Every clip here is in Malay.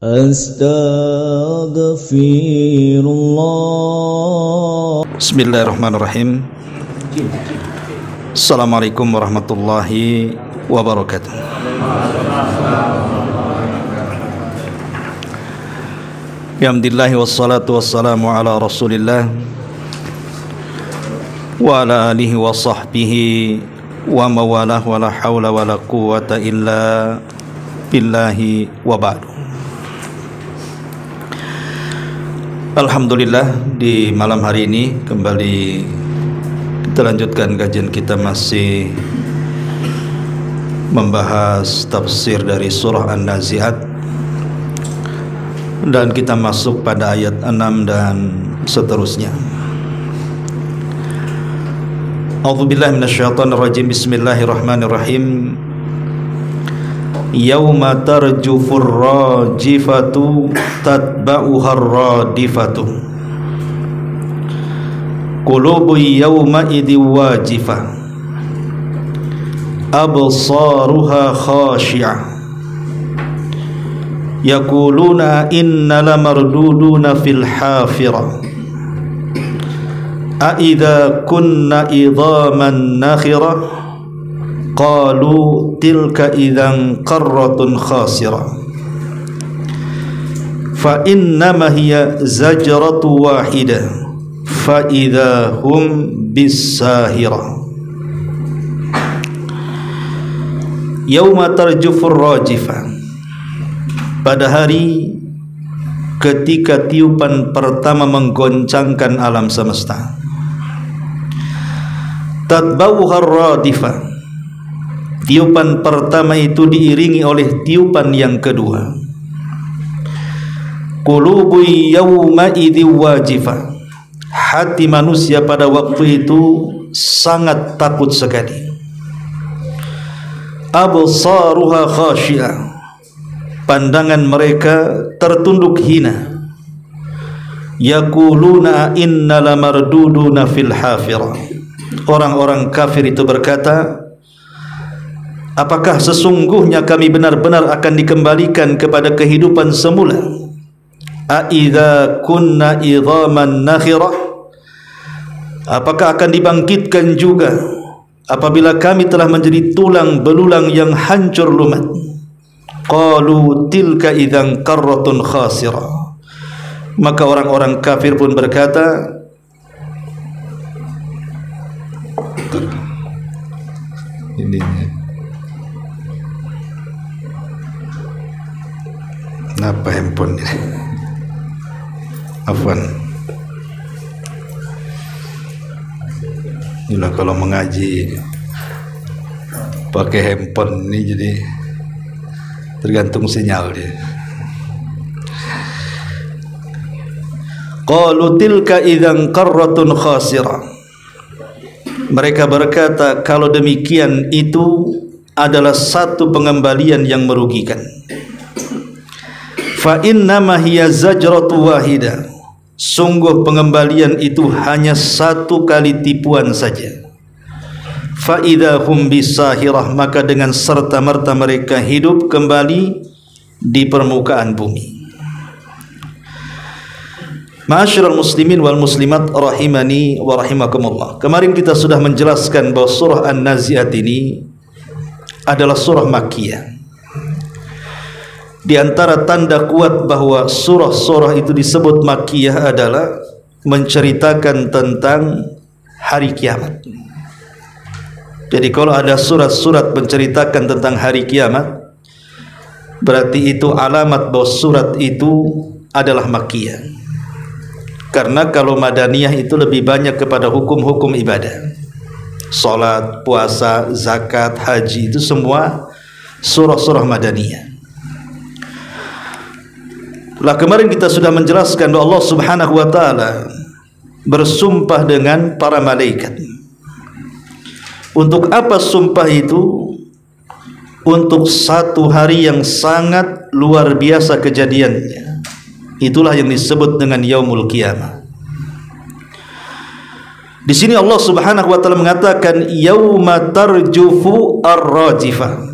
Astaghfirullah. Bismillahirrahmanirrahim. Assalamualaikum warahmatullahi wabarakatuh. Alhamdulillah wassalatu wassalamu ala Rasulillah wa ala alihi wa sahbihi wa mawalah wa la hawla wa la quwwata illa billahi wa ba'du. Alhamdulillah, di malam hari ini kembali kita lanjutkan kajian kita, masih membahas tafsir dari surah An-Nazi'at, dan kita masuk pada ayat 6 dan seterusnya. A'udzubillahi minasyaitonir rajim. Bismillahirrahmanirrahim. Yauma tarjufur rajifatu tatba'uhar radifatu qulubu yawma idhi wajifah absaruha khashi'ah yaquluna inna lamarduduna fil hafirah a idza kunna idhaman nakhirah qalu tilka idzan qarratun khasirah fa innama hiya zajratu wahidah fa idza hum bisahirah. Yauma tarjufur rajifah, pada hari ketika tiupan pertama menggoncangkan alam semesta. Tatba'uhar radifah, tiupan pertama itu diiringi oleh tiupan yang kedua. Qulubu yawma idhi wajifah, hati manusia pada waktu itu sangat takut sekali. Absaruha khashi'ah, pandangan mereka tertunduk hina. Yaquluna inna lamarduduna fil hafirah, orang-orang kafir itu berkata, apakah sesungguhnya kami benar-benar akan dikembalikan kepada kehidupan semula? A idza kunna idhaman nakhirah, apakah akan dibangkitkan juga apabila kami telah menjadi tulang belulang yang hancur lumat? Qalu tilka idzan qarratun khasirah, maka orang-orang kafir pun berkata, apa handphone ini? Afwan. Inilah kalau mengaji pakai handphone ini, jadi tergantung sinyal dia. Qalu tilka idzan qarratun khasirah, mereka berkata, kalau demikian itu adalah satu pengembalian yang merugikan. Fa innama hiya zajratu wahidah, sungguh pengembalian itu hanya satu kali tipuan saja. Fa idza hum bisahirah, maka dengan serta-merta mereka hidup kembali di permukaan bumi. Ma'asyiral muslimin wal muslimat rahimani wa rahimakumullah. Kemarin kita sudah menjelaskan bahwa surah An-Nazi'at ini adalah surah Makkiyah. Di antara tanda kuat bahwa surah-surah itu disebut Makkiyah adalah menceritakan tentang hari kiamat. Jadi kalau ada surat-surat menceritakan tentang hari kiamat, berarti itu alamat bahwa surat itu adalah Makkiyah. Karena kalau Madaniyah itu lebih banyak kepada hukum-hukum ibadah, salat, puasa, zakat, haji, itu semua surah-surah Madaniyah. Lah kemarin kita sudah menjelaskan bahwa Allah Subhanahu wa taala bersumpah dengan para malaikat. Untuk apa sumpah itu? Untuk satu hari yang sangat luar biasa kejadiannya. Itulah yang disebut dengan Yaumul Qiyamah. Di sini Allah Subhanahu wa taala mengatakan yauma tarjufu ar-rajifah.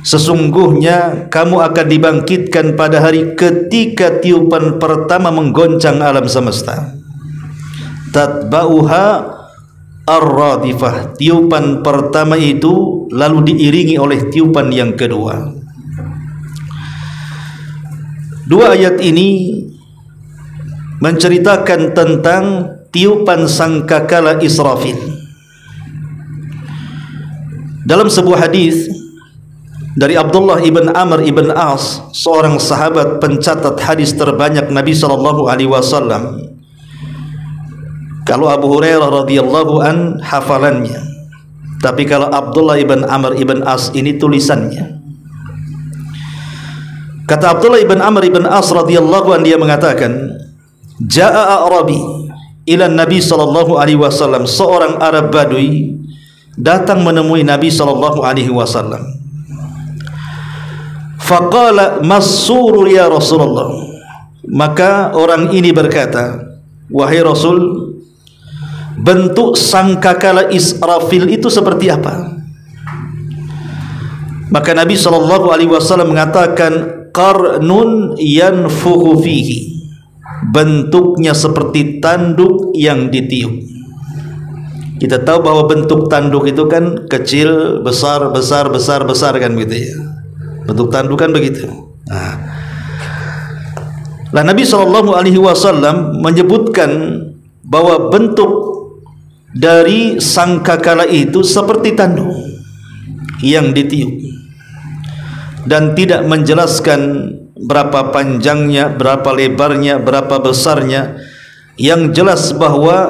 Sesungguhnya kamu akan dibangkitkan pada hari ketika tiupan pertama menggoncang alam semesta. Tatba'uha ar-radifah. Tiupan pertama itu lalu diiringi oleh tiupan yang kedua. Dua ayat ini menceritakan tentang tiupan sangkakala Israfil. Dalam sebuah hadis dari Abdullah ibn Amr ibn As, seorang sahabat pencatat hadis terbanyak Nabi SAW. Kalau Abu Hurairah radhiyallahu an hafalannya, tapi kalau Abdullah ibn Amr ibn As ini tulisannya. Kata Abdullah ibn Amr ibn As radhiyallahu an, dia mengatakan, Ja'a Arabi ila Nabi SAW. Seorang Arab Badui datang menemui Nabi SAW. Faqala massurur ya Rasulullah. Maka orang ini berkata, wahai Rasul, bentuk sangkakala Israfil itu seperti apa? Maka Nabi SAW mengatakan, qarnun yanfukhu fihi. Bentuknya seperti tanduk yang ditiup. Kita tahu bahwa bentuk tanduk itu kan kecil, besar, besar, besar, besar kan begitu ya. Bentuk tanduk kan begitu. Nah, Nabi SAW menyebutkan bahwa bentuk dari sangkakala itu seperti tanduk yang ditiup, dan tidak menjelaskan berapa panjangnya, berapa lebarnya, berapa besarnya. Yang jelas bahwa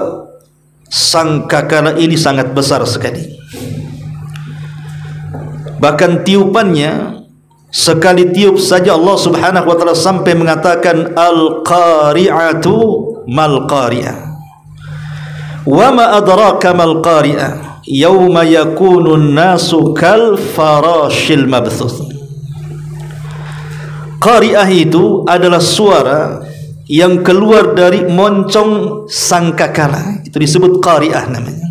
sangkakala ini sangat besar sekali. Bahkan tiupannya, sekali tiup saja Allah Subhanahu wa taala sampai mengatakan al-qari'atu mal qari'ah. Wa ma adraka mal qari'ah, yauma yakunun nasu kal farashil mabthuth. Qari'ah itu adalah suara yang keluar dari moncong sangkakala. Itu disebut qari'ah namanya.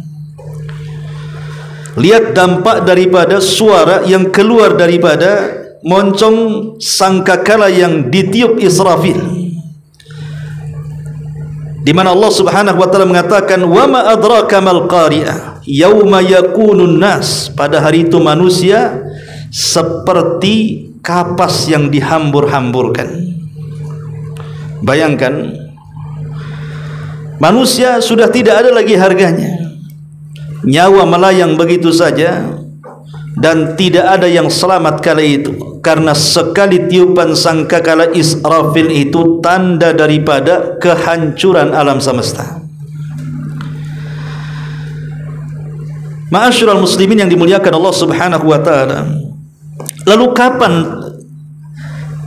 Lihat dampak daripada suara yang keluar daripada moncong sangkakala yang ditiup Israfil, di mana Allah Subhanahu wa taala mengatakan, wa ma adraka mal qari'ah yauma yakunun nas. Pada hari itu manusia seperti kapas yang dihambur-hamburkan. Bayangkan, manusia sudah tidak ada lagi harganya, nyawa melayang begitu saja, dan tidak ada yang selamat kala itu, karena sekali tiupan sangkakala Israfil itu tanda daripada kehancuran alam semesta. Ma'asyiral muslimin yang dimuliakan Allah Subhanahu wa taala, lalu kapan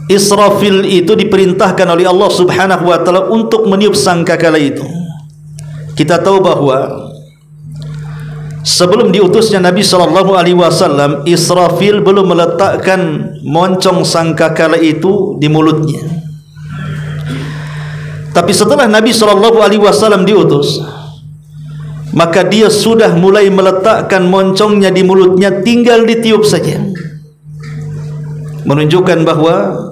Israfil itu diperintahkan oleh Allah Subhanahu wa taala untuk meniup sangkakala itu? Kita tahu bahwa sebelum diutusnya Nabi SAW, Israfil belum meletakkan moncong sangkakala itu di mulutnya. Tapi setelah Nabi SAW diutus, maka dia sudah mulai meletakkan moncongnya di mulutnya, tinggal ditiup saja. Menunjukkan bahwa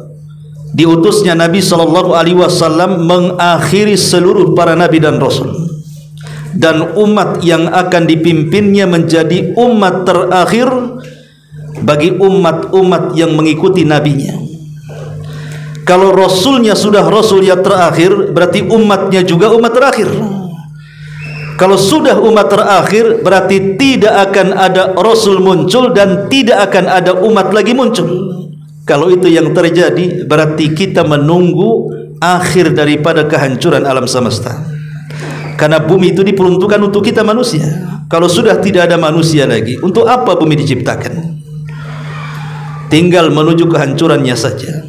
diutusnya Nabi SAW mengakhiri seluruh para nabi dan rasul, dan umat yang akan dipimpinnya menjadi umat terakhir bagi umat-umat yang mengikuti nabinya. Kalau rasulnya sudah rasul yang terakhir, berarti umatnya juga umat terakhir. Kalau sudah umat terakhir, berarti tidak akan ada rasul muncul dan tidak akan ada umat lagi muncul. Kalau itu yang terjadi, berarti kita menunggu akhir daripada kehancuran alam semesta. Karena bumi itu diperuntukkan untuk kita manusia. Kalau sudah tidak ada manusia lagi, untuk apa bumi diciptakan? Tinggal menuju kehancurannya saja.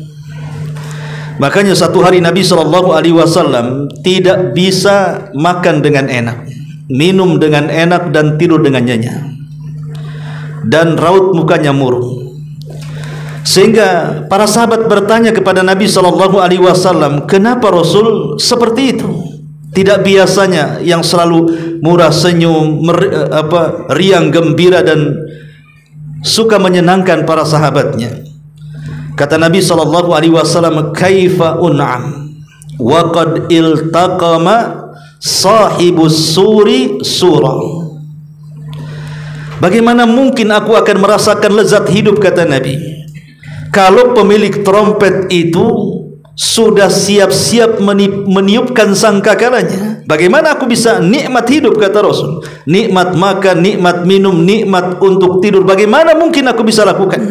Makanya satu hari Nabi SAW tidak bisa makan dengan enak, minum dengan enak, dan tidur dengan nyenyak, dan raut mukanya murung. Sehingga para sahabat bertanya kepada Nabi SAW, kenapa Rasul seperti itu? Tidak biasanya yang selalu murah senyum, riang gembira, dan suka menyenangkan para sahabatnya. Kata Nabi SAW, kaifa un'am wa qad iltaqama sahibus suri surah. Bagaimana mungkin aku akan merasakan lezat hidup, kata Nabi, kalau pemilik trompet itu sudah siap-siap meniupkan sangkakalanya. Bagaimana aku bisa nikmat hidup, kata Rasul, nikmat makan, nikmat minum, nikmat untuk tidur, bagaimana mungkin aku bisa lakukan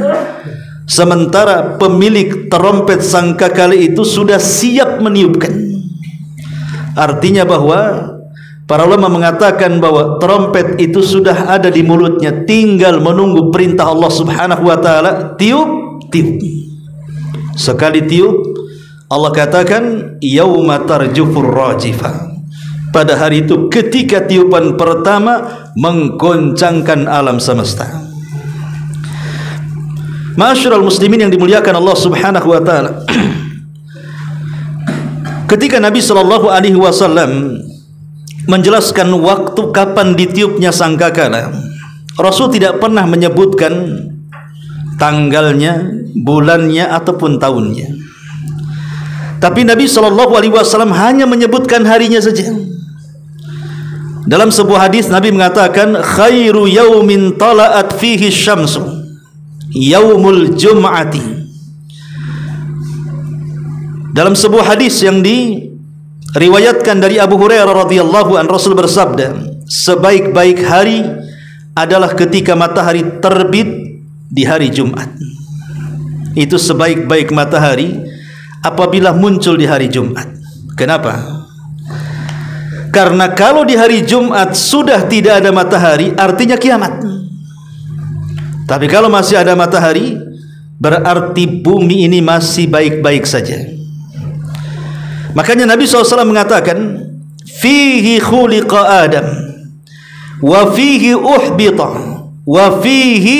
sementara pemilik trompet sangkakala itu sudah siap meniupkan. Artinya bahwa para ulama mengatakan bahwa trompet itu sudah ada di mulutnya, tinggal menunggu perintah Allah Subhanahu wa taala. Tiup, tiup. Sekali tiup, Allah katakan yauma tarjufur rajifah. Pada hari itu ketika tiupan pertama menggoncangkan alam semesta. Ma'asyiral muslimin yang dimuliakan Allah Subhanahu wa taala. Ketika Nabi sallallahu alaihi wasallam menjelaskan waktu kapan ditiupnya sangkakala, Rasul tidak pernah menyebutkan tanggalnya, bulannya ataupun tahunnya. Tapi Nabi SAW hanya menyebutkan harinya saja. Dalam sebuah hadis Nabi mengatakan, khairu yaumin tala'at fihi syamsu yaumul jum'ati. Dalam sebuah hadis yang diriwayatkan dari Abu Hurairah radhiyallahu an, Rasul bersabda, sebaik-baik hari adalah ketika matahari terbit di hari Jumat. Itu sebaik-baik matahari apabila muncul di hari Jumat. Kenapa? Karena kalau di hari Jumat sudah tidak ada matahari, artinya kiamat. Tapi kalau masih ada matahari, berarti bumi ini masih baik-baik saja. Makanya Nabi SAW mengatakan, fihi khuliqa Adam wa fihi uhbita wa fihi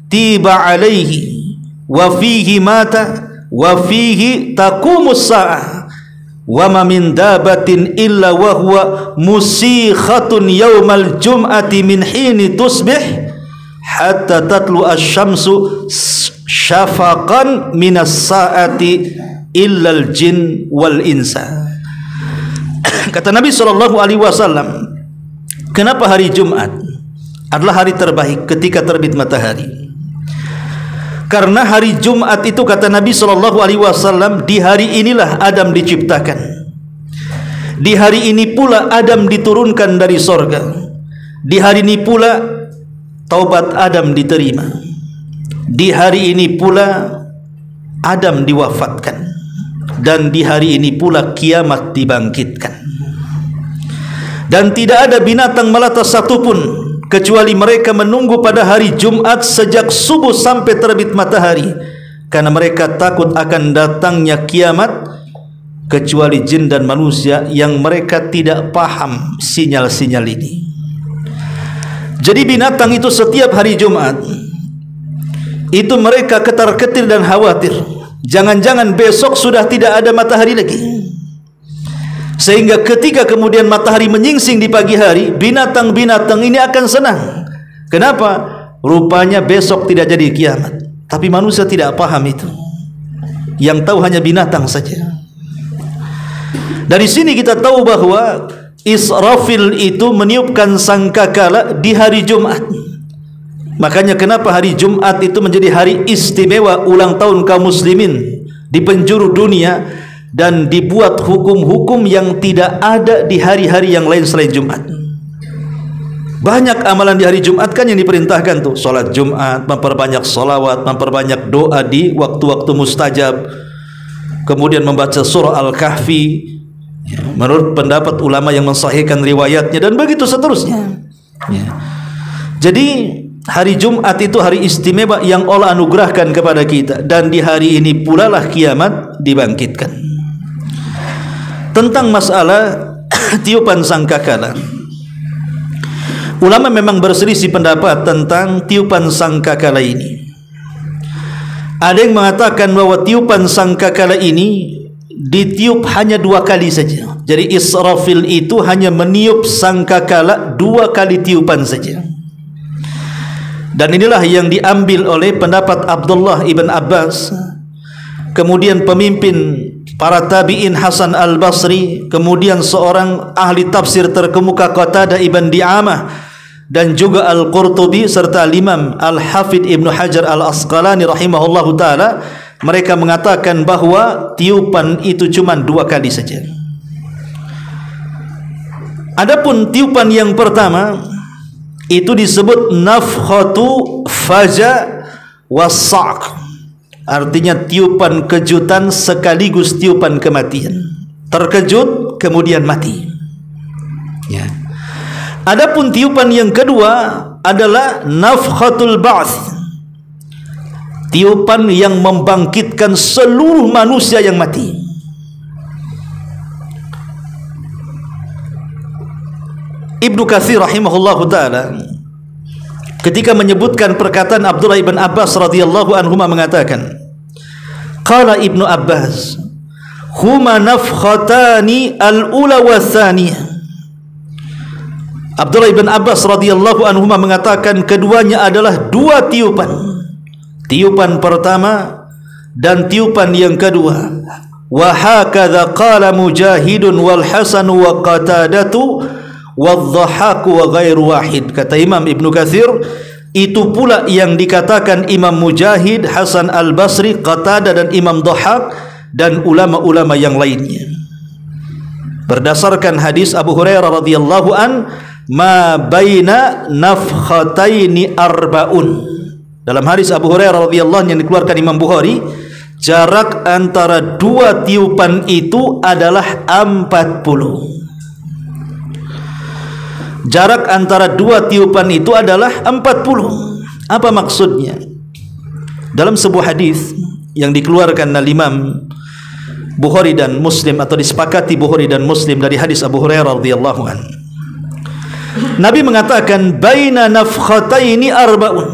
tiba alaihi wa fihi mata wa fihi taqumus sa'ah wa ma min dabatin illa wa huwa musikhatun yaumal jum'ati min hini tusbih hatta tatlu asy-syamsu syafaqan minas sa'ati illal jin wal insa. Kata Nabi SAW, kenapa hari Jumat adalah hari terbaik ketika terbit matahari? Karena hari Jumat itu, kata Nabi SAW, di hari inilah Adam diciptakan. Di hari ini pula Adam diturunkan dari sorga. Di hari ini pula taubat Adam diterima. Di hari ini pula Adam diwafatkan. Dan di hari ini pula kiamat dibangkitkan. Dan tidak ada binatang melata satupun kecuali mereka menunggu pada hari Jumat sejak subuh sampai terbit matahari, karena mereka takut akan datangnya kiamat, kecuali jin dan manusia yang mereka tidak paham sinyal-sinyal ini. Jadi binatang itu setiap hari Jumat itu mereka ketar-ketir dan khawatir, jangan-jangan besok sudah tidak ada matahari lagi. Sehingga ketika kemudian matahari menyingsing di pagi hari, binatang-binatang ini akan senang. Kenapa? Rupanya besok tidak jadi kiamat. Tapi manusia tidak paham itu. Yang tahu hanya binatang saja. Dari sini kita tahu bahwa Israfil itu meniupkan sangkakala di hari Jumat. Makanya kenapa hari Jumat itu menjadi hari istimewa ulang tahun kaum muslimin di penjuru dunia, dan dibuat hukum-hukum yang tidak ada di hari-hari yang lain selain Jumat. Banyak amalan di hari Jumat kan yang diperintahkan tuh, sholat Jumat, memperbanyak sholawat, memperbanyak doa di waktu-waktu mustajab, kemudian membaca surah Al-Kahfi menurut pendapat ulama yang mensahihkan riwayatnya, dan begitu seterusnya. Jadi hari Jumat itu hari istimewa yang Allah anugerahkan kepada kita, dan di hari ini pula lah kiamat dibangkitkan. Tentang masalah tiupan sangkakala, ulama memang berselisih pendapat tentang tiupan sangkakala ini. Ada yang mengatakan bahwa tiupan sangkakala ini ditiup hanya 2 kali saja. Jadi Israfil itu hanya meniup sangkakala 2 kali tiupan saja. Dan inilah yang diambil oleh pendapat Abdullah ibn Abbas, kemudian pemimpin para tabi'in Hasan al-Basri, kemudian seorang ahli tafsir terkemuka Qatadah ibn Di'amah, dan juga Al-Qurtubi serta Imam Al-Hafidh Ibnu Hajar Al-Asqalani rahimahullahu ta'ala. Mereka mengatakan bahwa tiupan itu cuma 2 kali saja. Adapun tiupan yang pertama itu disebut nafkhatu faja was-sa'q, artinya tiupan kejutan sekaligus tiupan kematian. Terkejut kemudian mati, ya. Adapun tiupan yang kedua adalah nafkhatul ba'ts, tiupan yang membangkitkan seluruh manusia yang mati. Ibnu Katsir rahimahullahu ta'ala ketika menyebutkan perkataan Abdullah ibn Abbas radhiyallahu anhuma mengatakan, qala Ibnu Abbas huma nafkhatani al-ula wa tsaniyah. Abdullah ibn Abbas radhiyallahu anhuma mengatakan keduanya adalah 2 tiupan, tiupan pertama dan tiupan yang kedua. Wa hakadha qala Mujahidun wal Hasan wa Qatadatu wadh-dhahaku wa ghairu wahid. Kata Imam Ibnu Katsir, itu pula yang dikatakan Imam Mujahid, Hasan al-Basri, Qatadah dan Imam Dhahak dan ulama-ulama yang lainnya. Berdasarkan hadis Abu Hurairah radhiyallahu an, ma baina nafkhataini arbaun. Dalam hadis Abu Hurairah radhiyallahu an yang dikeluarkan Imam Bukhari, jarak antara 2 tiupan itu adalah 40. Jarak antara 2 tiupan itu adalah 40. Apa maksudnya? Dalam sebuah hadis yang dikeluarkan oleh Imam Bukhari dan Muslim, atau disepakati Bukhari dan Muslim, dari hadis Abu Hurairah radhiyallahu an, Nabi mengatakan baina nafkhataini arbaun,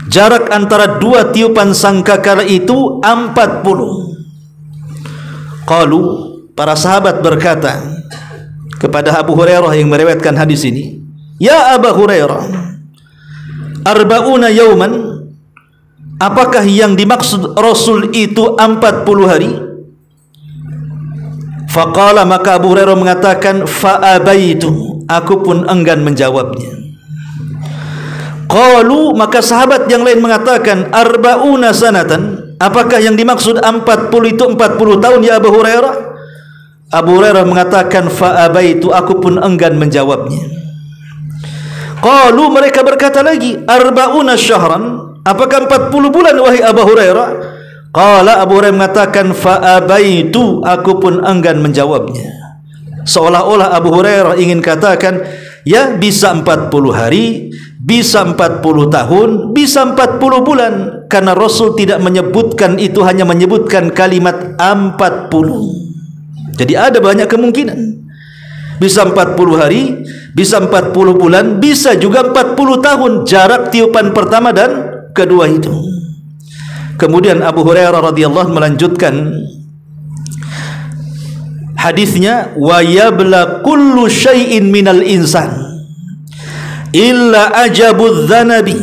jarak antara 2 tiupan sangkakala itu 40. Qalu, para sahabat berkata kepada Abu Hurairah yang meriwayatkan hadis ini, ya Abu Hurairah, arba'una yauman, apakah yang dimaksud Rasul itu 40 hari? Faqala, maka Abu Hurairah mengatakan, fa'abaitu, aku pun enggan menjawabnya. Qalu, maka sahabat yang lain mengatakan, arba'una sanatan, apakah yang dimaksud 40 itu 40 tahun ya Abu Hurairah? Abu Hurairah mengatakan, fa'abaitu, aku pun enggan menjawabnya. Qalu, mereka berkata lagi, arba'una syahran, apakah 40 bulan wahai Abu Hurairah? Qala, Abu Hurairah mengatakan, fa'abaitu, aku pun enggan menjawabnya. Seolah-olah Abu Hurairah ingin katakan, ya bisa 40 hari, bisa 40 tahun, bisa 40 bulan, karena Rasul tidak menyebutkan itu, hanya menyebutkan kalimat 40. Jadi ada banyak kemungkinan, bisa 40 hari, bisa 40 bulan, bisa juga 40 tahun jarak tiupan pertama dan kedua itu. Kemudian Abu Hurairah radhiyallahu melanjutkan hadisnya, wa yabla kullu syai'in minal insan illa ajabudz dzanabi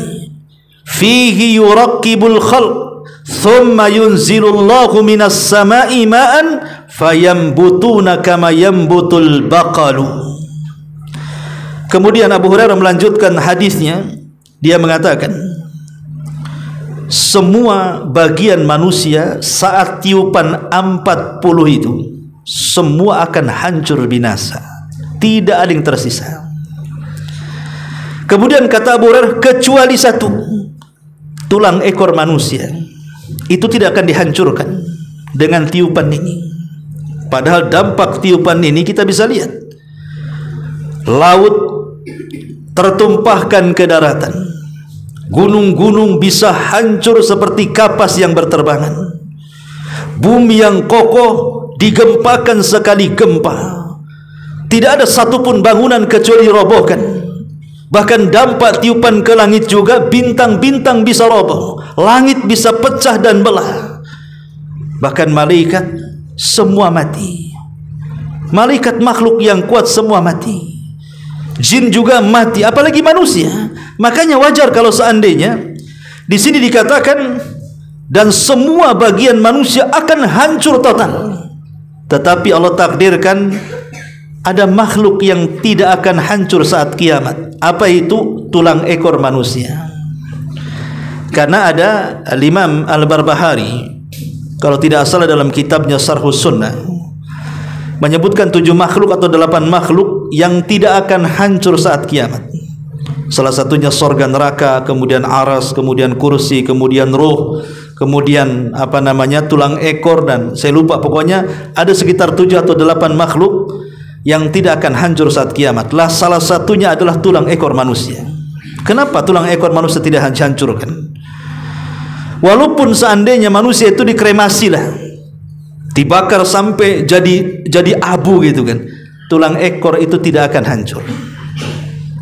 fihi yuraqqibul khalq thumma yunzilullahu minas sama'i ma'an fayambutuna kama yambutul baqalu. Kemudian Abu Hurairah melanjutkan hadisnya, dia mengatakan, semua bagian manusia saat tiupan 40 itu semua akan hancur binasa, tidak ada yang tersisa. Kemudian kata Abu Hurairah, kecuali 1, tulang ekor manusia itu tidak akan dihancurkan dengan tiupan ini. Padahal dampak tiupan ini kita bisa lihat, laut tertumpahkan ke daratan, gunung-gunung bisa hancur seperti kapas yang berterbangan, bumi yang kokoh digempakan sekali gempa, tidak ada satupun bangunan kecuali robohkan. Bahkan dampak tiupan ke langit juga, bintang-bintang bisa roboh, langit bisa pecah dan belah, bahkan malaikat semua mati, malaikat makhluk yang kuat semua mati. jin juga mati, apalagi manusia. Makanya wajar kalau seandainya di sini dikatakan dan semua bagian manusia akan hancur total. Tetapi Allah takdirkan ada makhluk yang tidak akan hancur saat kiamat. Apa itu? Tulang ekor manusia. Karena ada Imam Al-Barbahari, kalau tidak salah dalam kitabnya Syarhus Sunnah, menyebutkan 7 makhluk atau 8 makhluk yang tidak akan hancur saat kiamat. Salah satunya sorga neraka, kemudian aras, kemudian kursi, kemudian ruh, kemudian tulang ekor, dan saya lupa, pokoknya ada sekitar 7 atau 8 makhluk yang tidak akan hancur saat kiamat. Lah salah satunya adalah tulang ekor manusia. Kenapa tulang ekor manusia tidak hancurkan? Walaupun seandainya manusia itu dikremasi lah, dibakar sampai jadi abu gitu kan, tulang ekor itu tidak akan hancur.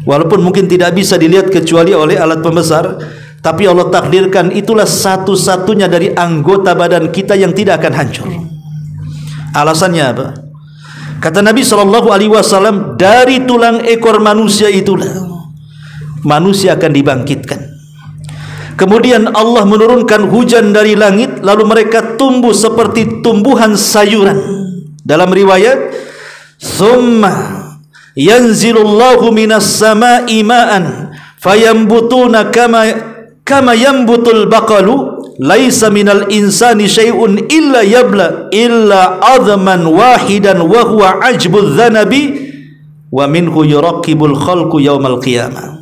Walaupun mungkin tidak bisa dilihat kecuali oleh alat pembesar, tapi Allah takdirkan itulah satu-satunya dari anggota badan kita yang tidak akan hancur. Alasannya apa? Kata Nabi SAW, dari tulang ekor manusia itulah manusia akan dibangkitkan. Kemudian Allah menurunkan hujan dari langit, lalu mereka tumbuh seperti tumbuhan sayuran. Dalam riwayat, "Tsumma yanzilullahu minas sama'i ma'an fayambutuna kama yambutul baqalu laisa minal insani syai'un illa yabla illa adman wahidan wa huwa ajbudz dzanabi wa minhu yuraqibul khalqu yaumal qiyamah."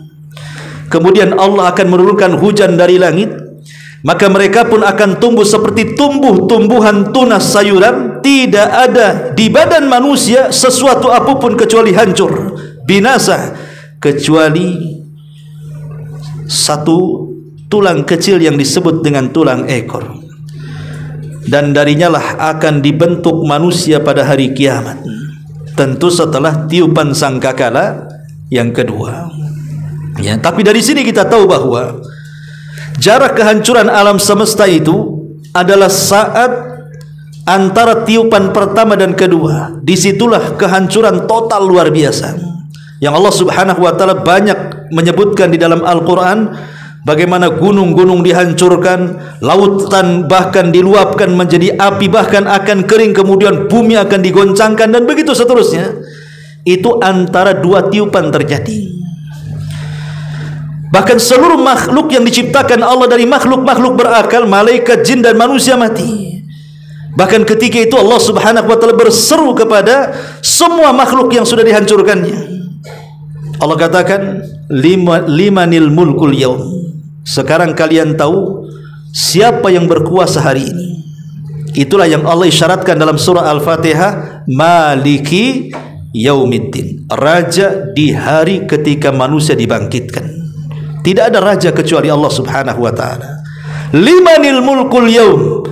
Kemudian Allah akan menurunkan hujan dari langit, maka mereka pun akan tumbuh seperti tumbuhan tunas sayuran. Tidak ada di badan manusia sesuatu apapun kecuali hancur, binasa, kecuali satu tulang kecil yang disebut dengan tulang ekor. Dan darinya lah akan dibentuk manusia pada hari kiamat, tentu setelah tiupan sangkakala yang kedua. Ya, tapi dari sini kita tahu bahwa jarak kehancuran alam semesta itu adalah saat antara tiupan pertama dan kedua. Disitulah kehancuran total luar biasa yang Allah Subhanahu wa ta'ala banyak menyebutkan di dalam Al-Quran. Bagaimana gunung-gunung dihancurkan, lautan bahkan diluapkan menjadi api, bahkan akan kering, kemudian bumi akan digoncangkan, dan begitu seterusnya. Itu antara 2 tiupan terjadi. Bahkan seluruh makhluk yang diciptakan Allah dari makhluk-makhluk berakal, malaikat, jin dan manusia mati. Bahkan ketika itu Allah Subhanahu wa ta'ala berseru kepada semua makhluk yang sudah dihancurkannya. Allah katakan, limanil mulkul yaum. Sekarang kalian tahu siapa yang berkuasa hari ini. Itulah yang Allah isyaratkan dalam surah Al-Fatihah, Maliki Yaumiddin, raja di hari ketika manusia dibangkitkan. Tidak ada raja kecuali Allah Subhanahu wa ta'ala. Limanil mulkul yaum.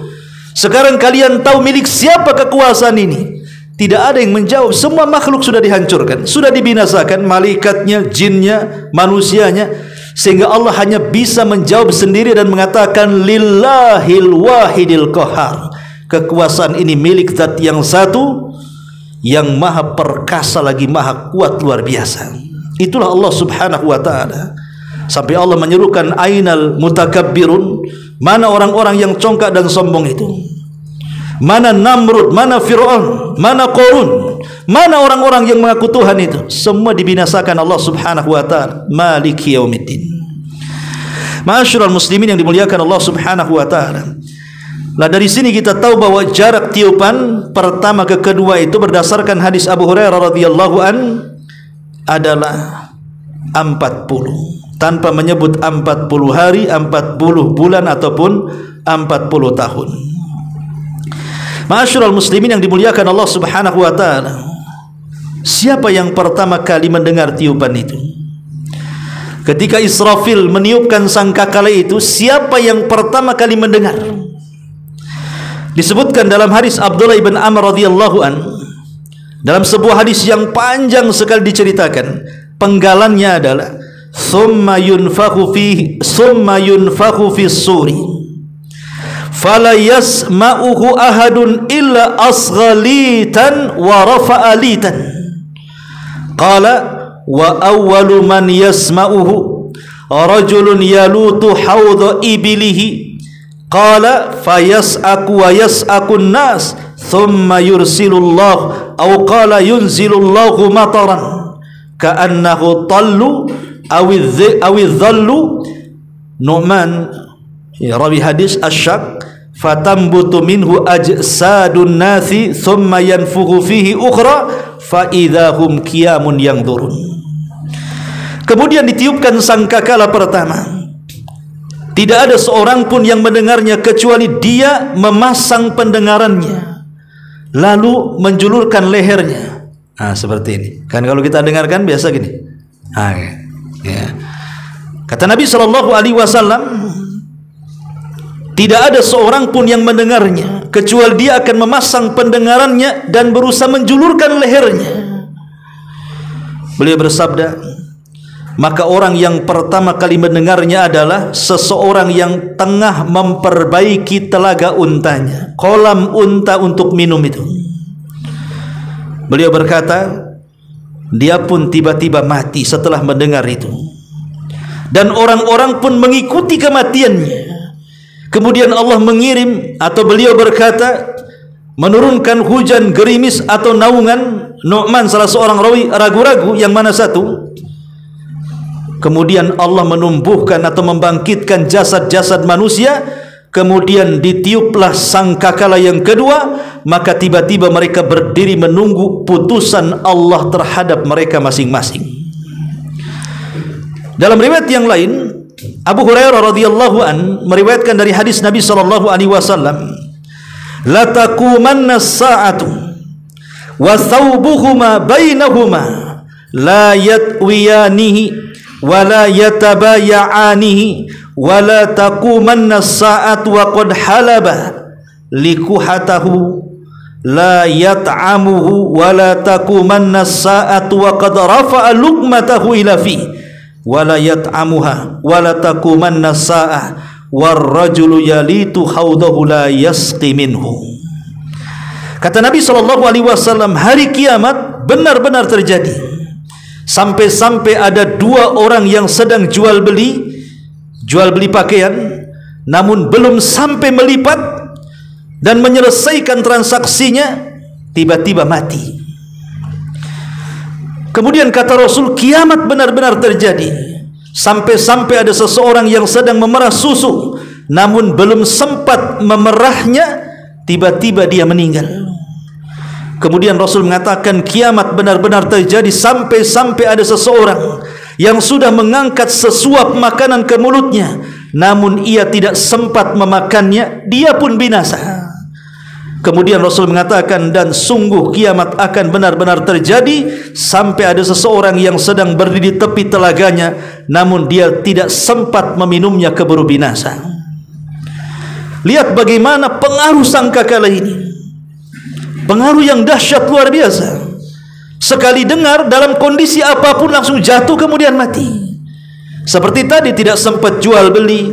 Sekarang kalian tahu milik siapa kekuasaan ini. Tidak ada yang menjawab. Semua makhluk sudah dihancurkan, sudah dibinasakan, malaikatnya, jinnya, manusianya, sehingga Allah hanya bisa menjawab sendiri dan mengatakan, lillahil wahidil qahar. Kekuasaan ini milik zat yang satu, yang maha perkasa lagi maha kuat luar biasa. Itulah Allah Subhanahu wa ta'ala. Sampai Allah menyerukan, ainal mutakabbirun, mana orang-orang yang congkak dan sombong itu, mana Namrud, mana Fir'aun, mana Qarun, mana orang-orang yang mengaku Tuhan itu, semua dibinasakan Allah Subhanahu wa ta'ala. Maliki yaumiddin. Ma'asyiral muslimin yang dimuliakan Allah Subhanahu wa ta'ala. Nah, dari sini kita tahu bahwa jarak tiupan pertama ke kedua itu berdasarkan hadis Abu Hurairah radhiyallahu an adalah 40, tanpa menyebut 40 hari, 40 bulan ataupun 40 tahun. Ma'asyiral muslimin yang dimuliakan Allah Subhanahu wa ta'ala, siapa yang pertama kali mendengar tiupan itu? Ketika Israfil meniupkan sangkakala itu, siapa yang pertama kali mendengar? Disebutkan dalam hadis Abdullah ibn Amr radhiyallahu an, dalam sebuah hadis yang panjang sekali diceritakan, penggalannya adalah thumma yunfakhu fi suri fala yasma'uhu ahadun illa asghalitan wa rafa'alitan qala wa awwalu man yasma'uhu rajulun yalutu hawdha ibilihi qala fayas'aku wa yas'akun nas thumma yursilullah aw qala yunzilullahu mataran ka'annahu tallu awidhallu. Nu'man rawi hadis asyak fatambutu minhu ajsadun nasi thumma yanfukhu fihi ukhra fa idahum qiyamun yanzurun. Kemudian ditiupkan sangkakala pertama, tidak ada seorang pun yang mendengarnya kecuali dia memasang pendengarannya lalu menjulurkan lehernya. Seperti ini kan, kalau kita dengarkan biasa gini. Ya. Kata Nabi SAW, tidak ada seorang pun yang mendengarnya kecuali dia akan memasang pendengarannya dan berusaha menjulurkan lehernya. Beliau bersabda, maka orang yang pertama kali mendengarnya adalah seseorang yang tengah memperbaiki telaga untanya, kolam unta untuk minum itu. Beliau berkata, dia pun tiba-tiba mati setelah mendengar itu, dan orang-orang pun mengikuti kematiannya. Kemudian Allah mengirim, atau beliau berkata, menurunkan hujan gerimis atau naungan. Nu'man salah seorang rawi ragu-ragu yang mana satu. Kemudian Allah menumbuhkan atau membangkitkan jasad-jasad manusia. Kemudian ditiuplah sangkakala yang kedua, maka tiba-tiba mereka berdiri menunggu putusan Allah terhadap mereka masing-masing. Dalam riwayat yang lain, Abu Hurairah radhiyallahu an meriwayatkan dari hadis Nabi sallallahu alaihi wasallam, la taqumanna as-sa'atu wa thawbuhuma bainahuma la yatwiyanihi wa la yatabaya'anihi wa la taqumanna as-sa'atu wa qad halaba likuhatahu la yat'amuhu wa la taqumanna as-sa'atu wa qad rafa'a luqmatahu ila fi wala yat'amuha wala taqumanna sa'ah warrajulu yalitu hawdahu la yasqi minhu. Kata Nabi SAW, hari kiamat benar-benar terjadi, sampai-sampai ada dua orang yang sedang jual beli pakaian, namun belum sampai melipat dan menyelesaikan transaksinya, tiba-tiba mati. Kemudian kata Rasul, kiamat benar-benar terjadi, sampai-sampai ada seseorang yang sedang memerah susu, namun belum sempat memerahnya, tiba-tiba dia meninggal. Kemudian Rasul mengatakan, kiamat benar-benar terjadi sampai-sampai ada seseorang yang sudah mengangkat sesuap makanan ke mulutnya, namun ia tidak sempat memakannya, dia pun binasa. Kemudian Rasul mengatakan, dan sungguh kiamat akan benar-benar terjadi sampai ada seseorang yang sedang berdiri di tepi telaganya, namun dia tidak sempat meminumnya, keburu binasa. Lihat bagaimana pengaruh sangkakala ini, pengaruh yang dahsyat luar biasa. Sekali dengar, dalam kondisi apapun langsung jatuh kemudian mati. Seperti tadi, tidak sempat jual beli,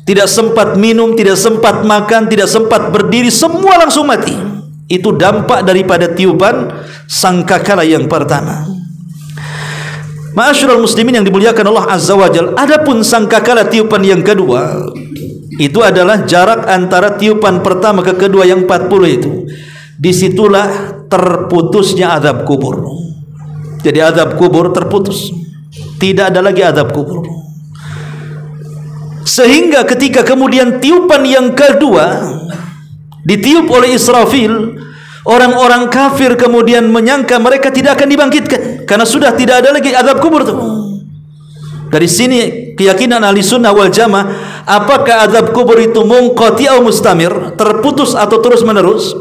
tidak sempat minum, tidak sempat makan, tidak sempat berdiri, semua langsung mati. Itu dampak daripada tiupan sangkakala yang pertama. Ma'asyiral muslimin yang dimuliakan Allah Azza wa Jalla, adapun sangkakala tiupan yang kedua, itu adalah jarak antara tiupan pertama ke kedua yang 40 itu. Disitulah terputusnya azab kubur. Jadi azab kubur terputus, tidak ada lagi azab kubur. Sehingga ketika kemudian tiupan yang kedua ditiup oleh Israfil, orang-orang kafir kemudian menyangka mereka tidak akan dibangkitkan karena sudah tidak ada lagi azab kubur tuh. Dari sini keyakinan ahli sunnah wal jamaah, apakah azab kubur itu munqati atau mustamir, terputus atau terus menerus?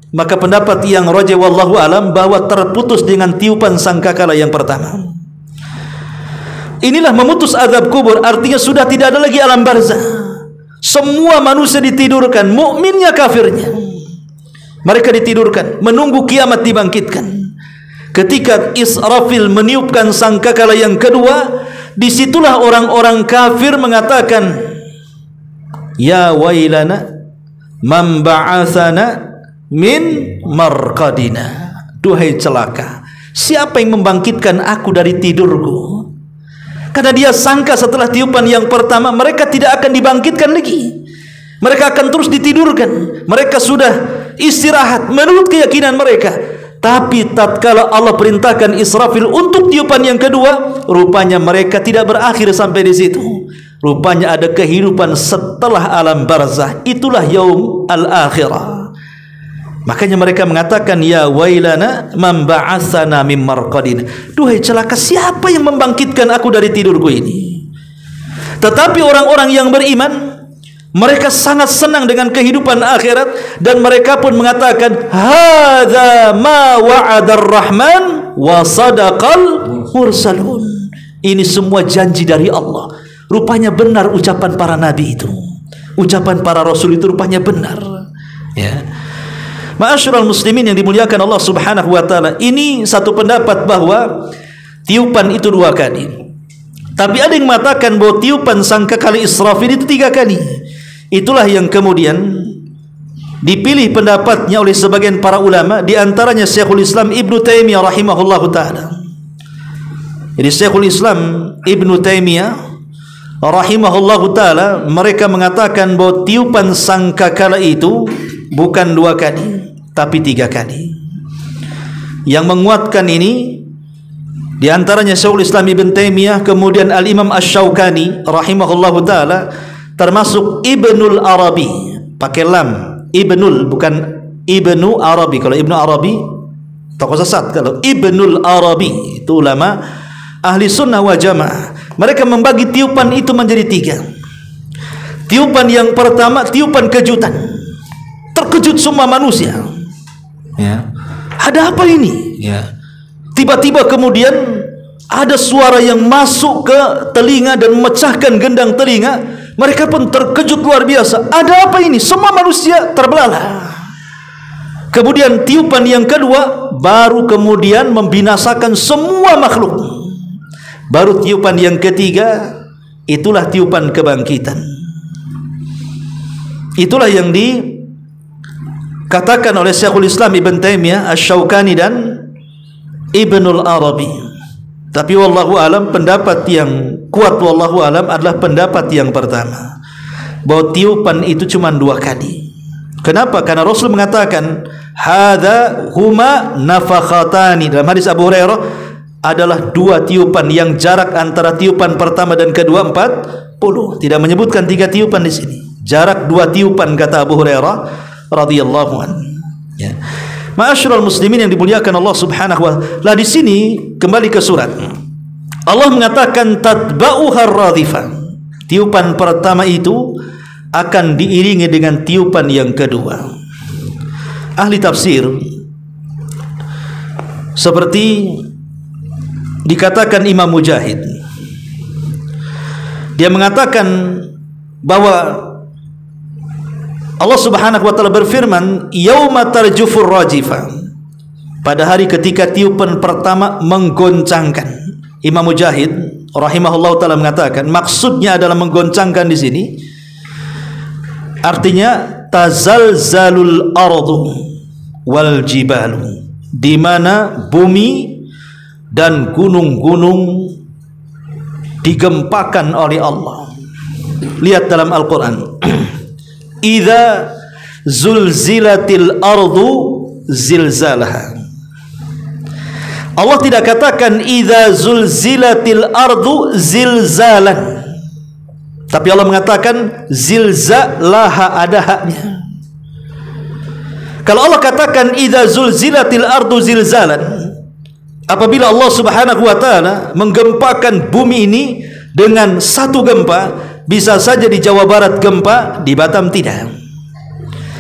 Maka pendapat yang rajih wallahu alam bahwa terputus dengan tiupan sangkakala yang pertama. Inilah memutus azab kubur, artinya sudah tidak ada lagi alam barzah. Semua manusia ditidurkan, mukminnya kafirnya. Mereka ditidurkan, menunggu kiamat dibangkitkan. Ketika Israfil meniupkan sangkakala yang kedua, disitulah orang-orang kafir mengatakan, ya wailana man ba'athana min marqadina. Duhai celaka, siapa yang membangkitkan aku dari tidurku? Karena dia sangka setelah tiupan yang pertama mereka tidak akan dibangkitkan lagi. Mereka akan terus ditidurkan. Mereka sudah istirahat menurut keyakinan mereka. Tapi tatkala Allah perintahkan Israfil untuk tiupan yang kedua, rupanya mereka tidak berakhir sampai di situ. Rupanya ada kehidupan setelah alam barzah. Itulah yaum al-akhirah. Makanya mereka mengatakan, ya wailana man ba'atsana mim marqadin. Duhai celaka, siapa yang membangkitkan aku dari tidurku ini? Tetapi orang-orang yang beriman, mereka sangat senang dengan kehidupan akhirat, dan mereka pun mengatakan, hadza ma wa'adar rahman wa sadaqal mursalun. Ini semua janji dari Allah. Rupanya benar ucapan para nabi itu, ucapan para rasul itu rupanya benar. Ya, ma'asyiral muslimin yang dimuliakan Allah Subhanahu wa taala, ini satu pendapat bahwa tiupan itu 2 kali. Tapi ada yang mengatakan bahwa tiupan sangkakala Israfil itu 3 kali. Itulah yang kemudian dipilih pendapatnya oleh sebagian para ulama, di antaranya Syekhul Islam Ibnu Taimiyah rahimahullahu taala. Jadi Syekhul Islam Ibnu Taimiyah rahimahullahu taala, mereka mengatakan bahwa tiupan sangkakala itu bukan 2 kali tapi 3 kali. Yang menguatkan ini di antaranya Syekhul Islam Ibnu Taimiyah, kemudian Al-Imam Asy-Syaukani rahimahullahu taala, termasuk Ibnul Arabi, pakai lam, Ibnul, bukan Ibnu Arabi. Kalau Ibnu Arabi tokoh sesat. Kalau Ibnul Arabi itu ulama ahli sunnah wa jamaah. Mereka membagi tiupan itu menjadi 3. Tiupan yang pertama, tiupan kejutan, terkejut semua manusia. Ya, ada apa ini? Ya, tiba-tiba kemudian ada suara yang masuk ke telinga dan memecahkan gendang telinga. Mereka pun terkejut luar biasa. Ada apa ini? Semua manusia terbelalak. Kemudian tiupan yang kedua baru kemudian membinasakan semua makhluk. Baru tiupan yang ketiga, itulah tiupan kebangkitan. Itulah yang dikatakan oleh Syekhul Islam Ibn Taimiyah, Asy-Syaukani dan Ibnul Arabi. Tapi wallahu alam, pendapat yang kuat wallahu alam adalah pendapat yang pertama, bahwa tiupan itu cuma 2 kali. Kenapa? Karena Rasul mengatakan hadza huma nafakhatani. Dalam hadis Abu Hurairah adalah 2 tiupan yang jarak antara tiupan pertama dan kedua 40. Tidak menyebutkan 3 tiupan di sini. Jarak 2 tiupan kata Abu Hurairah radhiyallahu anhu. Ya. Ma'asyiral muslimin yang dimuliakan Allah Subhanahu wa taala, di sini kembali ke surat. Allah mengatakan tatba'uha radhifah. Tiupan pertama itu akan diiringi dengan tiupan yang kedua. Ahli tafsir seperti dikatakan Imam Mujahid, dia mengatakan bahwa Allah Subhanahu wa taala berfirman, yauma tarjufur rajifah, pada hari ketika tiupan pertama menggoncangkan. Imam Mujahid rahimahullah taala mengatakan maksudnya adalah menggoncangkan di sini artinya tazalzalul ardu wal jibalu, di mana bumi dan gunung-gunung digempakan oleh Allah. Lihat dalam Al-Qur'an, idza zulzilatil ardu zilzalaha. Allah tidak katakan idza zulzilatil ardu zilzalan, tapi Allah mengatakan zilzalaha, ada haknya. Kalau Allah katakan idza zulzilatil ardu zilzalan, apabila Allah Subhanahu wa taala menggempakan bumi ini dengan 1 gempa, bisa saja di Jawa Barat gempa, di Batam tidak.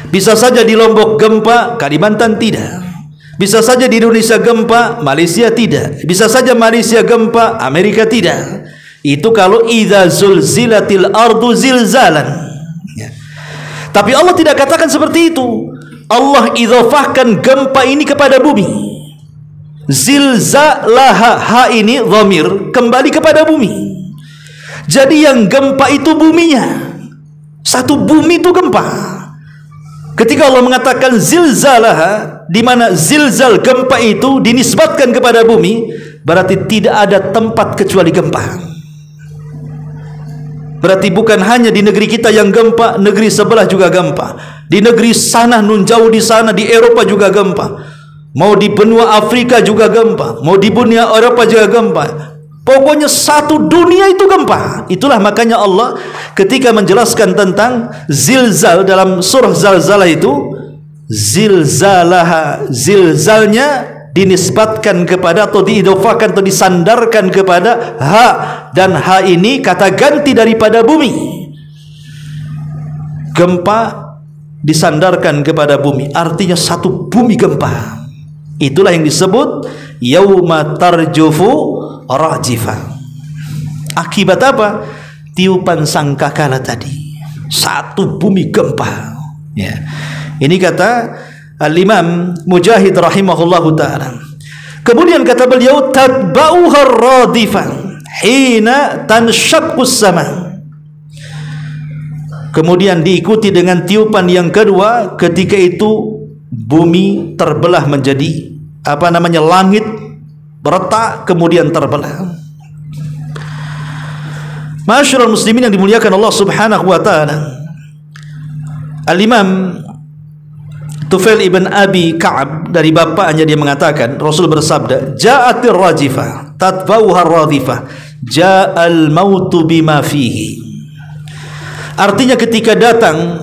Bisa saja di Lombok gempa, Kalimantan tidak. Bisa saja di Indonesia gempa, Malaysia tidak. Bisa saja Malaysia gempa, Amerika tidak. Itu kalau idza zulzilatil ardu zilzalan. Ya. Tapi Allah tidak katakan seperti itu. Allah idhafahkan gempa ini kepada bumi. Zilzalaha, ha ini dhamir kembali kepada bumi. Jadi yang gempa itu buminya. Satu bumi itu gempa. Ketika Allah mengatakan zilzalaha, di mana zilzal gempa itu dinisbatkan kepada bumi, berarti tidak ada tempat kecuali gempa. Berarti bukan hanya di negeri kita yang gempa, negeri sebelah juga gempa. Di negeri sana, nun jauh di sana, di Eropa juga gempa. Mau di benua Afrika juga gempa, mau di benua Eropa juga gempa. Pokoknya satu dunia itu gempa. Itulah makanya Allah ketika menjelaskan tentang zilzal dalam surah Zalzalah itu, zilzalaha, zilzalnya dinisbatkan kepada atau diidofakan atau disandarkan kepada ha, dan ha ini kata ganti daripada bumi. Gempa disandarkan kepada bumi, artinya satu bumi gempa. Itulah yang disebut yauma tarjufu rajifah. Akibat apa? Tiupan sangkakala tadi, satu bumi gempa. Ya. Ini kata Al-Imam Mujahid rahimahullahu ta'ala. Kemudian kata beliau, tatba'uha radifah hina tanshaqqus sama. Kemudian diikuti dengan tiupan yang kedua, ketika itu bumi terbelah menjadi langit retak kemudian terbelah. Masyarul muslimin yang dimuliakan Allah Subhanahu wa taala. Al-Imam Tufail ibn Abi Ka'ab dari bapaknya dia mengatakan, Rasul bersabda, ja'atir rajifah tatba'uha radifah ja'al mautu bima fihi. Artinya ketika datang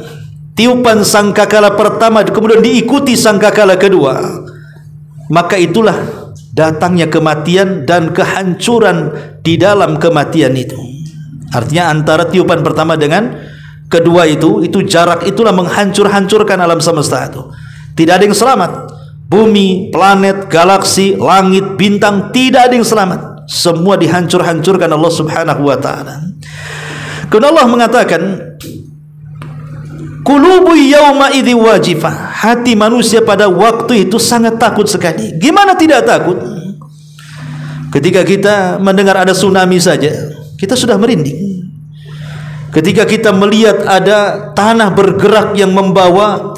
tiupan sangkakala pertama kemudian diikuti sangkakala kedua, maka itulah datangnya kematian dan kehancuran di dalam kematian itu. Artinya antara tiupan pertama dengan kedua itu jarak itulah menghancur-hancurkan alam semesta itu. Tidak ada yang selamat. Bumi, planet, galaksi, langit, bintang, tidak ada yang selamat. Semua dihancur-hancurkan Allah Subhanahu wa taala. Karena Allah mengatakan, qulubu yauma idzi wajifah. Hati manusia pada waktu itu sangat takut sekali. Gimana tidak takut? Ketika kita mendengar ada tsunami saja, kita sudah merinding. Ketika kita melihat ada tanah bergerak yang membawa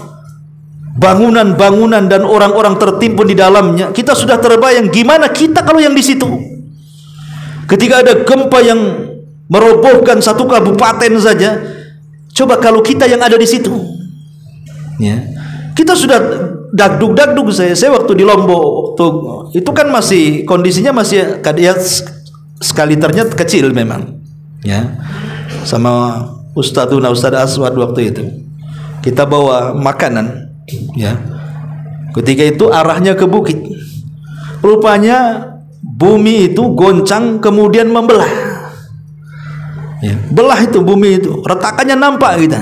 bangunan-bangunan dan orang-orang tertimbun di dalamnya, kita sudah terbayang gimana kita kalau yang di situ. Ketika ada gempa yang merobohkan satu kabupaten saja, coba kalau kita yang ada di situ. Ya. Kita sudah dagdug-dagdug. Saya waktu di Lombok tuh, itu kan masih kondisinya masih ya, skaliternya kecil memang. Ya. Sama Ustadz Aswad waktu itu kita bawa makanan, ya. Ketika itu arahnya ke bukit, rupanya bumi itu goncang kemudian membelah, ya. Belah itu bumi itu, retakannya nampak kita,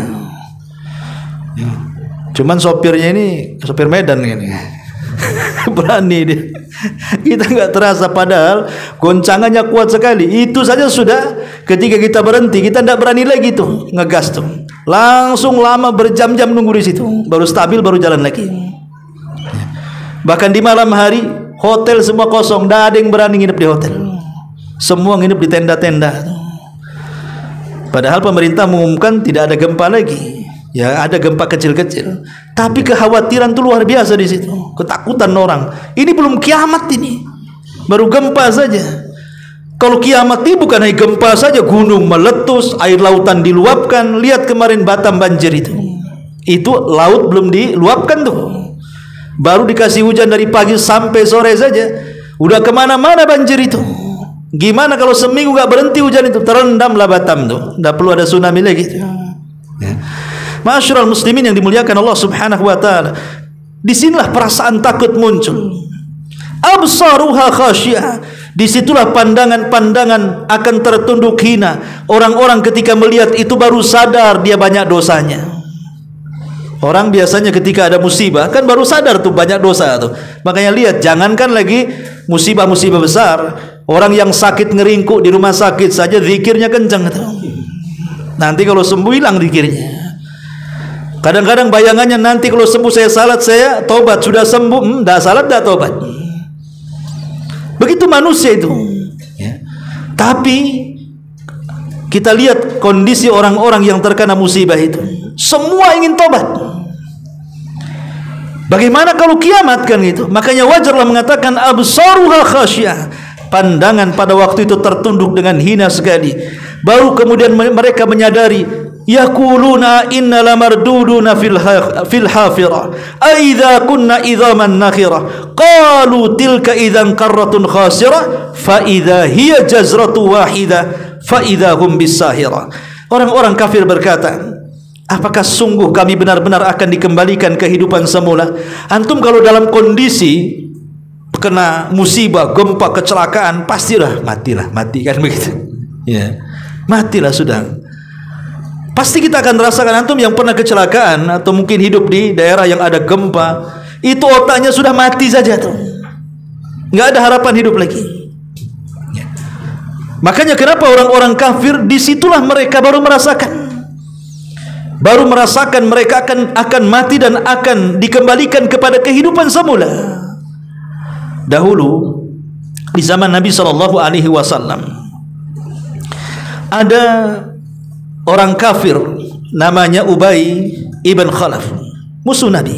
ya. Cuman sopirnya ini sopir Medan ini berani dia. Kita nggak terasa, padahal goncangannya kuat sekali. Itu saja sudah ketika kita berhenti, kita tidak berani lagi tuh ngegas tuh. Langsung lama berjam-jam nunggu di situ, baru stabil, baru jalan lagi. Bahkan di malam hari hotel semua kosong, tidak ada yang berani nginep di hotel. Semua nginep di tenda-tenda. Padahal pemerintah mengumumkan tidak ada gempa lagi. Ya, ada gempa kecil-kecil, tapi kekhawatiran itu luar biasa di situ, ketakutan orang. Ini belum kiamat, ini baru gempa saja. Kalau kiamat ini bukan hanya gempa saja, gunung meletus, air lautan diluapkan. Lihat kemarin Batam banjir itu laut belum diluapkan tuh, baru dikasih hujan dari pagi sampai sore saja, udah kemana-mana banjir itu. Gimana kalau seminggu nggak berhenti hujan itu, terendamlah Batam tuh, nggak perlu ada tsunami lagi tuh. Ya. Masyarul muslimin yang dimuliakan Allah Subhanahu wa taala. Disinilah perasaan takut muncul. Absaruha khasyah. Disitulah pandangan-pandangan akan tertunduk hina. Orang-orang ketika melihat itu baru sadar dia banyak dosanya. Orang biasanya ketika ada musibah kan baru sadar tuh banyak dosa tuh. Makanya lihat, jangankan lagi musibah-musibah besar, orang yang sakit ngeringkuk di rumah sakit saja zikirnya kencang tuh. Nanti kalau sembuh hilang zikirnya. Kadang-kadang bayangannya nanti kalau sembuh saya salat, saya tobat, sudah sembuh, tidak salat, tidak tobat. Begitu manusia itu, ya. Tapi kita lihat kondisi orang-orang yang terkena musibah itu, semua ingin tobat, Bagaimana kalau kiamat kan gitu? Makanya wajarlah mengatakan absaruha khasyah. Pandangan pada waktu itu tertunduk dengan hina sekali. Baru kemudian mereka menyadari, yaquluna inna lamarduduna fil hafirah aidza kunna idzaman nakhirah qalu tilka idzan qarratun khasirah fa idza hiya jazratu wahidah fa idza hum bisahirah. Orang-orang kafir berkata, apakah sungguh kami benar-benar akan dikembalikan kehidupan semula? Antum kalau dalam kondisi kena musibah, gempa, kecelakaan, pastilah mati kan begitu. Ya, matilah sudah. Pasti kita akan rasakan. Antum yang pernah kecelakaan atau mungkin hidup di daerah yang ada gempa, itu otaknya sudah mati saja tuh, nggak ada harapan hidup lagi. Ya. Makanya kenapa orang-orang kafir disitulah mereka baru merasakan mereka akan mati dan akan dikembalikan kepada kehidupan semula. Dahulu di zaman Nabi SAW ada orang kafir namanya Ubay ibn Khalaf, musuh Nabi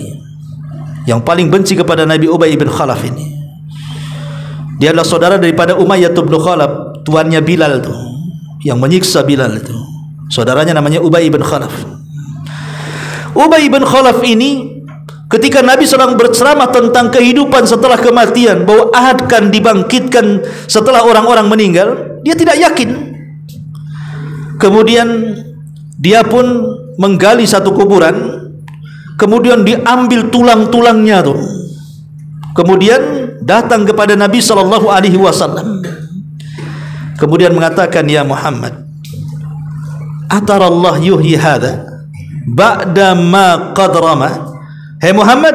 yang paling benci kepada Nabi. Ubay ibn Khalaf ini, dia adalah saudara daripada Umayyah bin Khalaf, tuannya Bilal itu, yang menyiksa Bilal itu. Saudaranya namanya Ubay ibn Khalaf. Ubay ibn Khalaf ini ketika Nabi sedang berceramah tentang kehidupan setelah kematian, bahwa akan dibangkitkan setelah orang-orang meninggal, dia tidak yakin. Kemudian dia pun menggali satu kuburan, kemudian diambil tulang-tulangnya tuh. Kemudian datang kepada Nabi SAW. Kemudian mengatakan, ya Muhammad, atarallah yuhyi hadha ba'da ma qad rama. Hai Muhammad,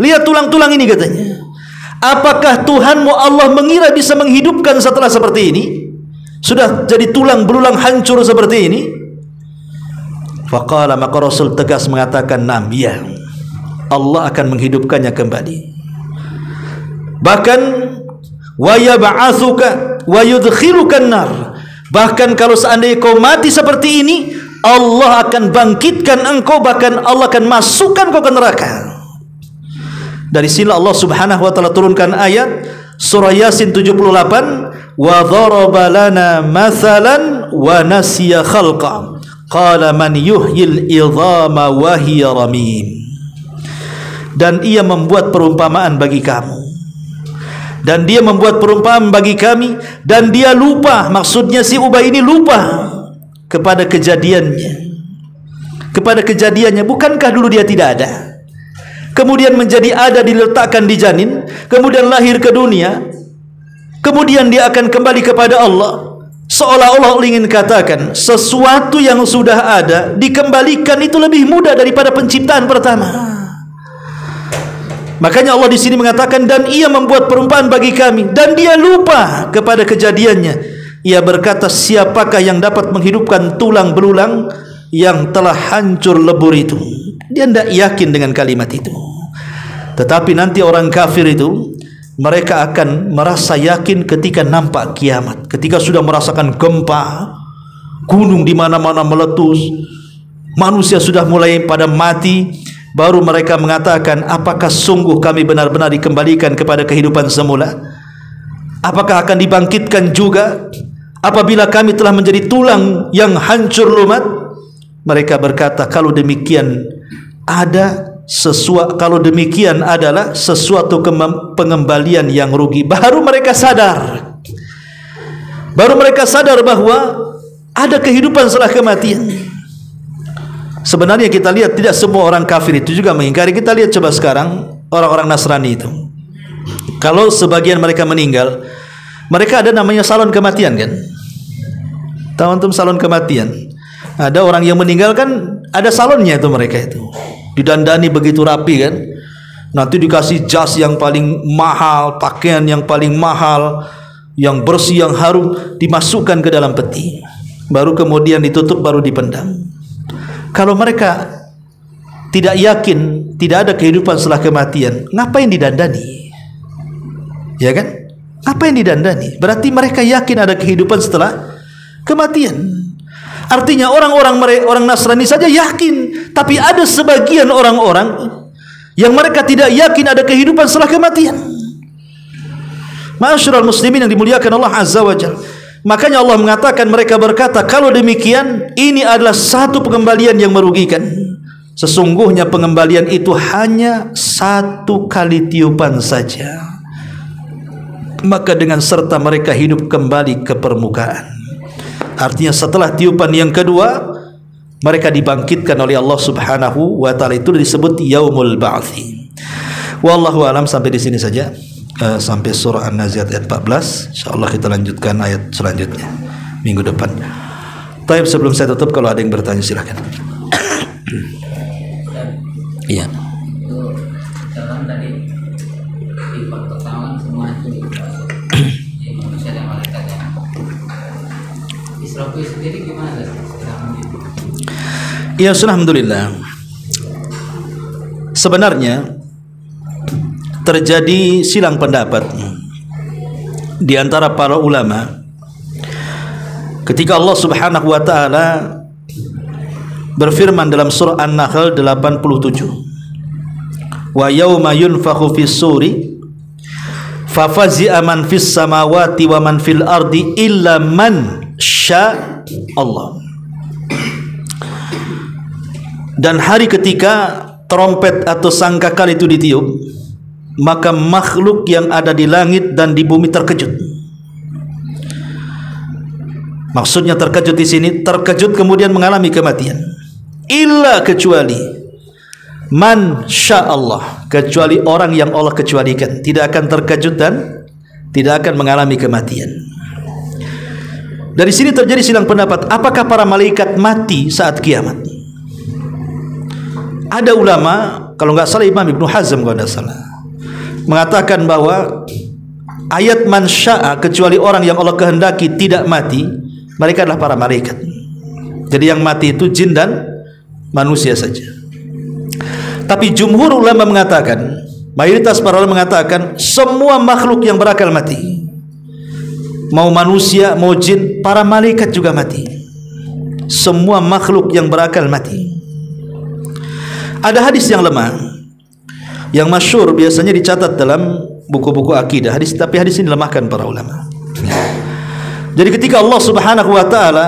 lihat tulang-tulang ini katanya. Apakah Tuhanmu Allah mengira bisa menghidupkan setelah seperti ini? Sudah jadi tulang belulang hancur seperti ini. Faqala, maka Rasul tegas mengatakan, nam, ya, Allah akan menghidupkannya kembali. Bahkan wa yab'atsuka wa yudkhilukan nar. Bahkan kalau seandainya kau mati seperti ini, Allah akan bangkitkan engkau, bahkan Allah akan masukkan kau ke neraka. Dari sini Allah Subhanahu wa taala turunkan ayat surah Yasin 78, wa dharaba lana mathalan wa nasiya khalqa qala man yuhyil idhama wa hiya ramim. Dan ia membuat perumpamaan bagi kamu, dan dia membuat perumpamaan bagi kami, dan dia lupa, maksudnya si Ubay ini lupa kepada kejadiannya. Bukankah dulu dia tidak ada, kemudian menjadi ada, diletakkan di janin, kemudian lahir ke dunia, kemudian dia akan kembali kepada Allah. Seolah-olah ingin katakan sesuatu yang sudah ada dikembalikan itu lebih mudah daripada penciptaan pertama. Makanya Allah di sini mengatakan, dan ia membuat perumpamaan bagi kami, dan dia lupa kepada kejadiannya. Ia berkata, siapakah yang dapat menghidupkan tulang belulang yang telah hancur lebur itu? Dia tidak yakin dengan kalimat itu. Tetapi nanti orang kafir itu, mereka akan merasa yakin ketika nampak kiamat, ketika sudah merasakan gempa, gunung di mana-mana meletus, manusia sudah mulai pada mati. Baru mereka mengatakan, apakah sungguh kami benar-benar dikembalikan kepada kehidupan semula? Apakah akan dibangkitkan juga apabila kami telah menjadi tulang yang hancur lumat? Mereka berkata, kalau demikian adalah sesuatu pengembalian yang rugi. Baru mereka sadar bahwa ada kehidupan setelah kematian. Sebenarnya kita lihat tidak semua orang kafir itu juga mengingkari. Kita lihat coba sekarang orang-orang Nasrani itu, kalau sebagian mereka meninggal, mereka ada namanya salon kematian kan? Tahu antum salon kematian? Ada orang yang meninggal kan ada salonnya itu, mereka itu didandani begitu rapi kan, nanti dikasih jas yang paling mahal, pakaian yang paling mahal, yang bersih, yang harum, dimasukkan ke dalam peti, baru kemudian ditutup, baru dipendam. Kalau mereka tidak yakin tidak ada kehidupan setelah kematian, ngapain didandani? Ya kan? Ngapain didandani? Berarti mereka yakin ada kehidupan setelah kematian. Artinya orang Nasrani saja yakin, tapi ada sebagian orang-orang yang mereka tidak yakin ada kehidupan setelah kematian. Ma'asyiral muslimin yang dimuliakan Allah Azza wa Jalla. Makanya Allah mengatakan, mereka berkata, kalau demikian ini adalah satu pengembalian yang merugikan. Sesungguhnya pengembalian itu hanya satu kali tiupan saja, maka dengan serta mereka hidup kembali ke permukaan. Artinya setelah tiupan yang kedua, mereka dibangkitkan oleh Allah Subhanahu wa taala. Itu disebut yaumul ba'tsi. Wallahu alam. Sampai di sini saja, sampai surah An-Nazi'at ayat 14. Insyaallah kita lanjutkan ayat selanjutnya minggu depan. Baik, sebelum saya tutup, kalau ada yang bertanya silakan. Iya. Dalam tadi di pertama semua itu di manusia dan malaikat ya. Israfil sendiri gimana? Ya, alhamdulillah. Sebenarnya terjadi silang pendapat di antara para ulama ketika Allah Subhanahu wa taala berfirman dalam surah An-Nahl 87, wa yauma yunfakhu fis suri fa fazi'a man fis samawati wa man fil ardi illa man sya Allah. Dan hari ketika trompet atau sangkakala itu ditiup, maka makhluk yang ada di langit dan di bumi terkejut. Maksudnya terkejut di sini, terkejut kemudian mengalami kematian. Illa, kecuali man sya Allah, kecuali orang yang Allah kecualikan, tidak akan terkejut dan tidak akan mengalami kematian. Dari sini terjadi silang pendapat, apakah para malaikat mati saat kiamat? Ada ulama, kalau nggak salah Imam Ibnu Hazm kalau nggak salah, mengatakan bahwa ayat man sya'a, kecuali orang yang Allah kehendaki tidak mati, mereka adalah para malaikat. Jadi yang mati itu jin dan manusia saja. Tapi jumhur ulama mengatakan, mayoritas para ulama mengatakan, semua makhluk yang berakal mati, mau manusia, mau jin, para malaikat juga mati. Semua makhluk yang berakal mati. Ada hadis yang lemah, yang masyhur, biasanya dicatat dalam buku-buku akidah hadis, tapi hadis ini dilemahkan para ulama. Jadi ketika Allah Subhanahu wa taala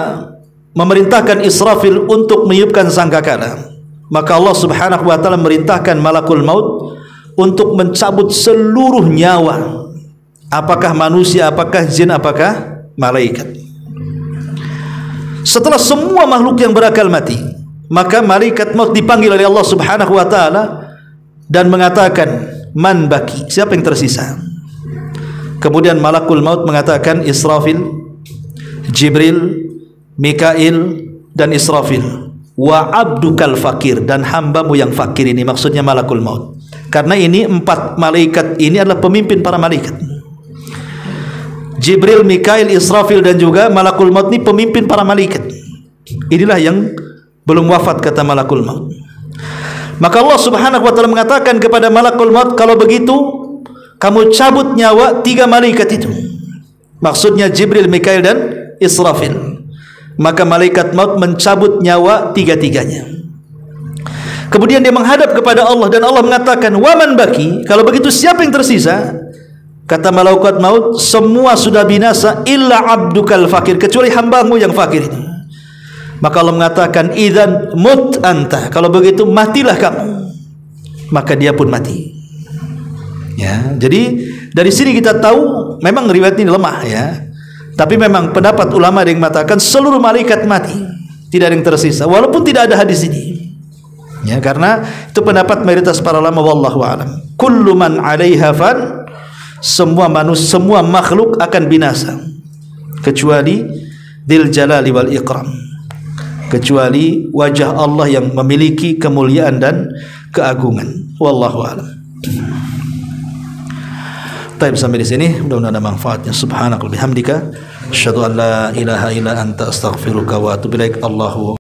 memerintahkan Israfil untuk meniupkan sangkakala, maka Allah Subhanahu wa taala memerintahkan malakul maut untuk mencabut seluruh nyawa, apakah manusia, apakah jin, apakah malaikat. Setelah semua makhluk yang berakal mati, maka malaikat maut dipanggil oleh Allah Subhanahu wa taala dan mengatakan, man baki, siapa yang tersisa? Kemudian malakul maut mengatakan, Israfil, Jibril, Mikail dan Israfil, wa abdukal fakir, dan hambamu yang fakir. Ini maksudnya malakul maut, karena ini 4 malaikat ini adalah pemimpin para malaikat. Jibril, Mikail, Israfil dan juga malakul maut ini pemimpin para malaikat. Inilah yang belum wafat, kata malakul maut. Maka Allah Subhanahu wa taala mengatakan kepada malakul maut, kalau begitu kamu cabut nyawa 3 malaikat itu, maksudnya Jibril, Mikail dan Israfil. Maka malaikat maut mencabut nyawa 3-tiganya. Kemudian dia menghadap kepada Allah dan Allah mengatakan, waman baki, kalau begitu siapa yang tersisa? Kata malaikat maut, semua sudah binasa illa abdukal fakir, kecuali hambamu yang fakir ini. Maka Allah mengatakan, idzan mut anta, kalau begitu matilah kamu. Maka dia pun mati. Ya, jadi dari sini kita tahu memang riwayat ini lemah ya. Tapi memang pendapat ulama yang mengatakan seluruh malaikat mati, tidak ada yang tersisa, walaupun tidak ada hadis ini. Ya, karena itu pendapat mayoritas para ulama, wallahu a'lam. Kullu man 'alaiha fan, semua manusia, semua makhluk akan binasa kecuali dzil jalali wal ikram, kecuali wajah Allah yang memiliki kemuliaan dan keagungan. Wallahu a'lam. Baik, sampai di sini mudah-mudahan ada manfaatnya. Subhanakallahumma bihamdika asyhadu an la ilaha illa anta astaghfiruka wa atubu ilaik. Allahu